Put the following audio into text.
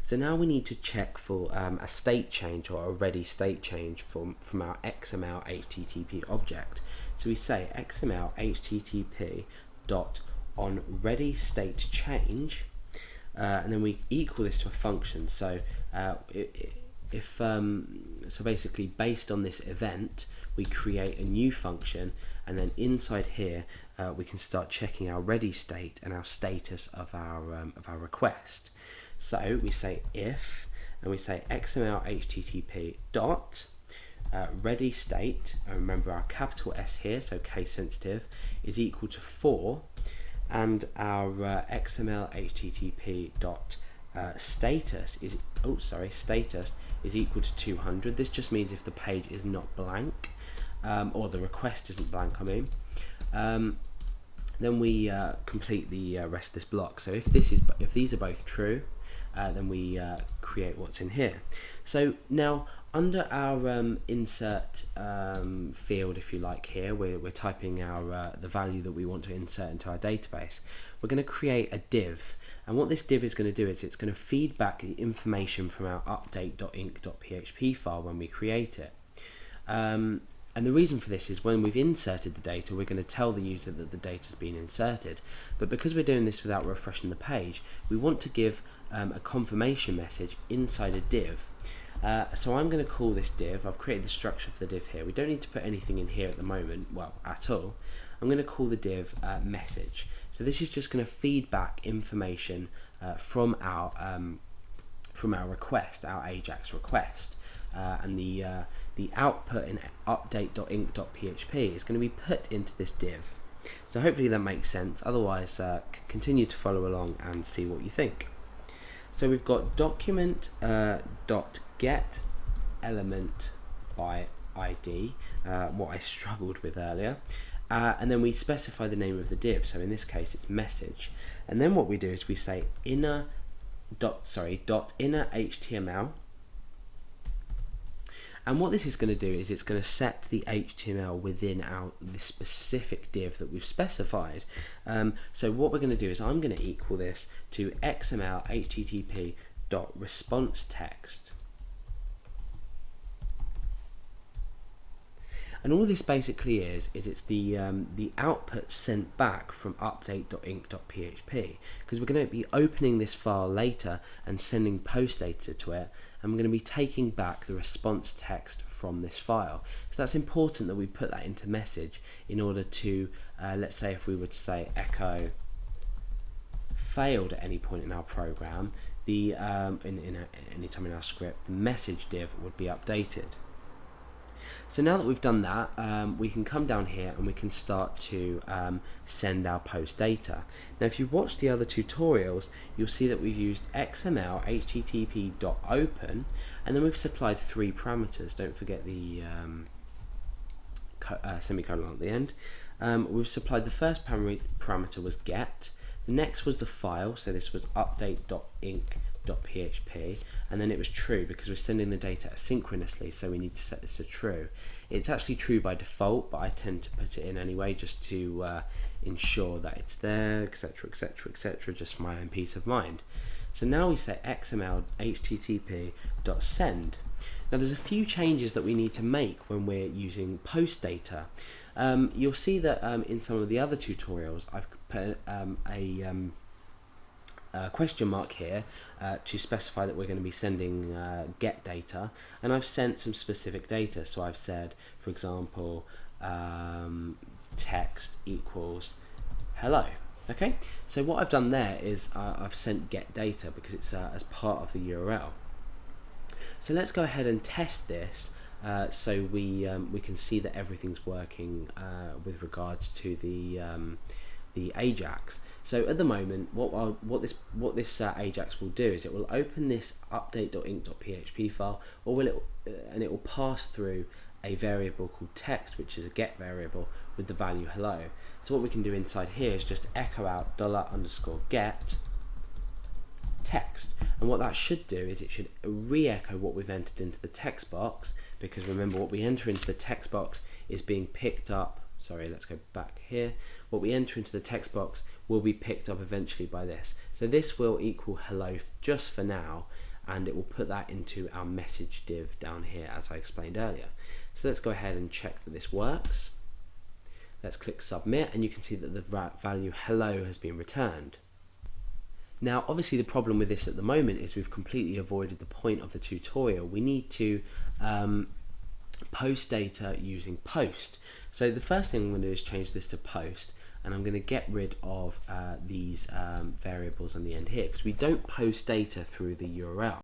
So now we need to check for a state change or a ready state change from our XML HTTP object. So we say XML HTTP dot on ready state change, and then we equal this to a function. So so basically based on this event, we create a new function, and then inside here we can start checking our ready state and our status of our request. So we say if, and we say XML HTTP dot ready state, and remember our capital S here, so case sensitive, is equal to 4, and our XML HTTP dot status is equal to 200. This just means if the page is not blank, or the request isn't blank, then we complete the rest of this block. So if these are both true, then we create what's in here. So now under our insert field, if you like, here we're typing our the value that we want to insert into our database. We're going to create a div, and what this div is going to do is it's going to feed back the information from our update.inc.php file when we create it. And the reason for this is when we've inserted the data, we're going to tell the user that the data has been inserted. But because we're doing this without refreshing the page, we want to give a confirmation message inside a div. So I'm going to call this div. I've created the structure for the div here. We don't need to put anything in here at the moment, well, at all. I'm going to call the div message. So this is just going to feed back information from our request, our Ajax request, and the output in update.inc.php is going to be put into this div. So hopefully that makes sense. Otherwise, continue to follow along and see what you think. So we've got document .get element by ID, what I struggled with earlier, and then we specify the name of the div. So in this case, it's message. And then what we do is we say inner HTML. And what this is going to do is it's going to set the HTML within this specific div that we've specified. So what we're going to do is I'm going to equal this to XML HTTP dot response text. And all this basically is it's the output sent back from update.inc.php, because we're going to be opening this file later and sending post data to it, and we're going to be taking back the response text from this file. So that's important that we put that into message in order to, let's say if we were to say echo failed at any point in our program, the any time in our script, the message div would be updated. So now that we've done that, we can come down here and we can start to send our post data. Now if you watch the other tutorials, you'll see that we've used XML HTTP.open, and then we've supplied 3 parameters. Don't forget the semicolon at the end. We've supplied the first parameter was get, the next was the file, so this was update.inc.php, and then it was true because we're sending the data asynchronously, so we need to set this to true. It's actually true by default, but I tend to put it in anyway just to ensure that it's there, etc, etc, etc, just for my own peace of mind. So now we say XML HTTP.send. Now there's a few changes that we need to make when we're using post data. You'll see that in some of the other tutorials I've put a question mark here to specify that we're going to be sending get data, and I've sent some specific data. So I've said, for example, text equals hello. Okay, so what I've done there is I've sent get data because it's as part of the URL. So let's go ahead and test this so we can see that everything's working with regards to the Ajax. So at the moment, what this Ajax will do is it will open this update.inc.php file, and it will pass through a variable called text, which is a get variable with the value hello. So what we can do inside here is just echo out $_get text, and what that should do is it should re-echo what we've entered into the text box, because remember what we enter into the text box is being picked up. Sorry, let's go back here. What we enter into the text box will be picked up eventually by this. So this will equal hello just for now, and it will put that into our message div down here, as I explained earlier. So let's go ahead and check that this works. Let's click submit, and you can see that the value hello has been returned. Now obviously the problem with this at the moment is we've completely avoided the point of the tutorial. We need to post data using post. So the first thing I'm going to do is change this to post, and I'm going to get rid of these variables on the end here, because we don't post data through the URL.